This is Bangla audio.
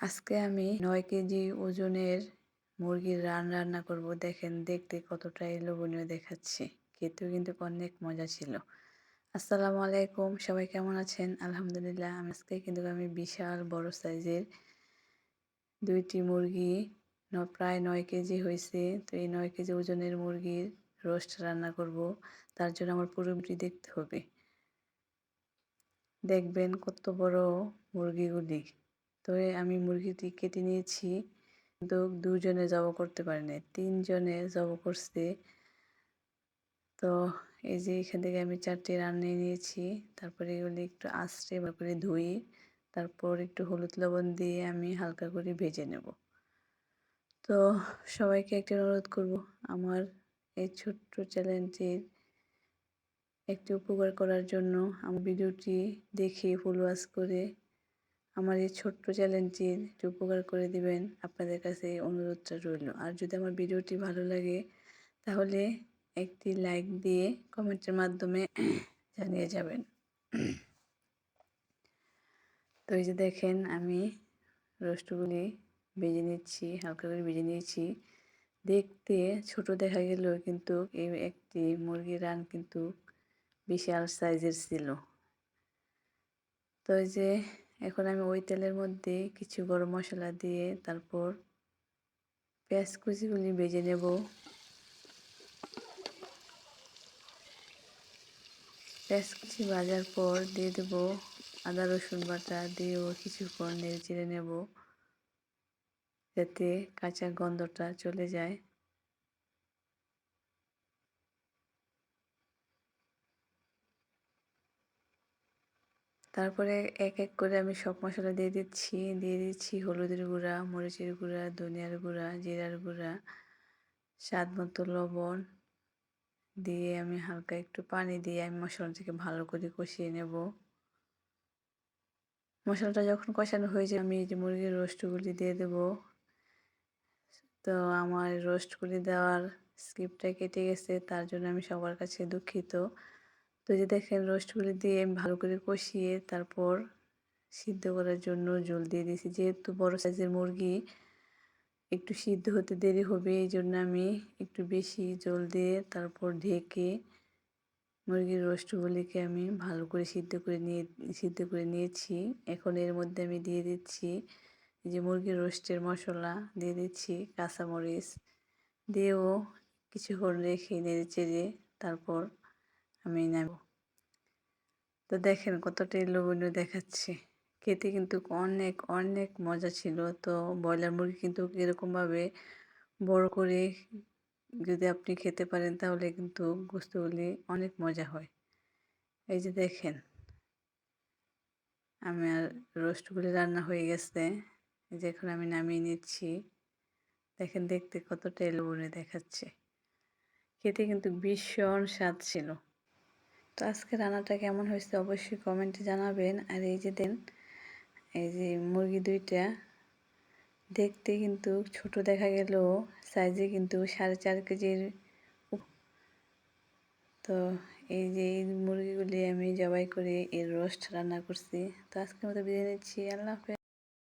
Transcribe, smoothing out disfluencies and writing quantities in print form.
আজকে আমি ৯ কেজি ওজনের মুরগির রান্না করব। দেখেন দেখতে কতটাই লোভনীয় দেখাচ্ছে। খেতেও কিন্তু অনেক মজা ছিল। আসসালামু আলাইকুম, সবাই কেমন আছেন? আলহামদুলিল্লাহ। আজকে কিন্তু আমি বিশাল বড় সাইজের ২টি মুরগি প্রায় ৯ কেজি হয়েছে। তো এই ৯ কেজি ওজনের মুরগির রোস্ট রান্না করব। তার জন্য আমার পুরো ভিডিওটি দেখতে হবে। দেখবেন কত বড় মুরগিগুলি। তো আমি মুরগিটি কেটে নিয়েছি, কিন্তু ২ জনে জবাই করতে পারি নাই, ৩ জনে জবাই করছে। তো এই যে এখান থেকে আমি ৪টি রান্না নিয়েছি। তারপরে এগুলি একটু আঁচড়ে ভালো করে ধুই, তারপর একটু হলুদ লবণ দিয়ে আমি হালকা করে ভেজে নেব। তো সবাইকে একটা অনুরোধ করব, আমার এই ছোট্ট চ্যানেলটির একটি উপকার করার জন্য আমার ভিডিওটি দেখে ফুল ওয়াচ করে আমার এই ছোট্ট চ্যানেলটির একটু উপকার করে দিবেন। আপনাদের কাছে এই অনুরোধটা রইল। আর যদি আমার ভিডিওটি ভালো লাগে তাহলে একটি লাইক দিয়ে কমেন্টের মাধ্যমে জানিয়ে যাবেন। তো এই যে দেখেন আমি রোস্টগুলি ভেজে নিচ্ছি, হালকা করে ভেজে নিয়েছি। দেখতে ছোট দেখা গেলেও কিন্তু এই একটি মুরগির রান কিন্তু বিশাল সাইজের ছিল। তো এই যে এখন আমি ওই তেলের মধ্যে কিছু গরম মশলা দিয়ে তারপর পেঁয়াজ কুচিগুলি ভেজে নেব। পেঁয়াজ কুচি ভাজার পর দিয়ে দেব আদা রসুন বাটা, দিয়েও কিছুক্ষণ নেড়ে চেড়ে নেব যাতে কাঁচা গন্ধটা চলে যায়। তারপরে এক এক করে আমি সব মশলা দিয়ে দিচ্ছি হলুদের গুঁড়া, মরিচের গুঁড়া, ধনিয়ার গুঁড়া, জিরার গুঁড়া, স্বাদ মতো লবণ দিয়ে আমি হালকা একটু পানি দিয়ে আমি মশলাটাকে ভালো করে কষিয়ে নেব। মশলাটা যখন কষানো হয়ে যায় আমি এই যে মুরগির রোস্টগুলি দিয়ে দেব। তো আমার রোস্টগুলি দেওয়ার স্কিপটা কেটে গেছে, তার জন্য আমি সবার কাছে দুঃখিত। তো যে দেখেন রোস্টগুলি দিয়ে আমি ভালো করে কষিয়ে তারপর সিদ্ধ করার জন্য জল দিয়ে দিয়েছি। যেহেতু বড় সাইজের মুরগি একটু সিদ্ধ হতে দেরি হবে, এই জন্য আমি একটু বেশি জল দিয়ে তারপর ঢেকে মুরগির রোস্টগুলিকে আমি ভালো করে সিদ্ধ করে নিয়েছি। এখন এর মধ্যে আমি দিয়ে দিচ্ছি যে মুরগির রোস্টের মশলা, দিয়ে দিচ্ছি কাঁচামরিচ, দিয়েও কিছুক্ষণ রেখে নেড়ে চেড়ে তারপর আমি নেব। তো দেখেন কতটাই লোভনীয় দেখাচ্ছে। খেতে কিন্তু অনেক অনেক মজা ছিল। তো ব্রয়লার মুরগি কিন্তু এরকমভাবে বড় করে যদি আপনি খেতে পারেন তাহলে কিন্তু গোশতগুলি অনেক মজা হয়। এই যে দেখেন আমার রোস্টগুলি রান্না হয়ে গেছে। এই যে এখন আমি নামিয়ে নিচ্ছি। দেখেন দেখতে কতটাই লোভনীয় দেখাচ্ছে। খেতে কিন্তু ভীষণ স্বাদ ছিল। তো আজকে রান্নাটা কেমন হয়েছে অবশ্যই কমেন্টে জানাবেন। আর এই যে এই যে মুরগি দুইটা দেখতে কিন্তু ছোট দেখা গেলেও সাইজে কিন্তু 4.5 কেজির। তো এই যে এই মুরগিগুলি আমি জবাই করে এর রোস্ট রান্না করছি। তো আজকের মতো বিদায় নিচ্ছি। আল্লাহ হাফেজ।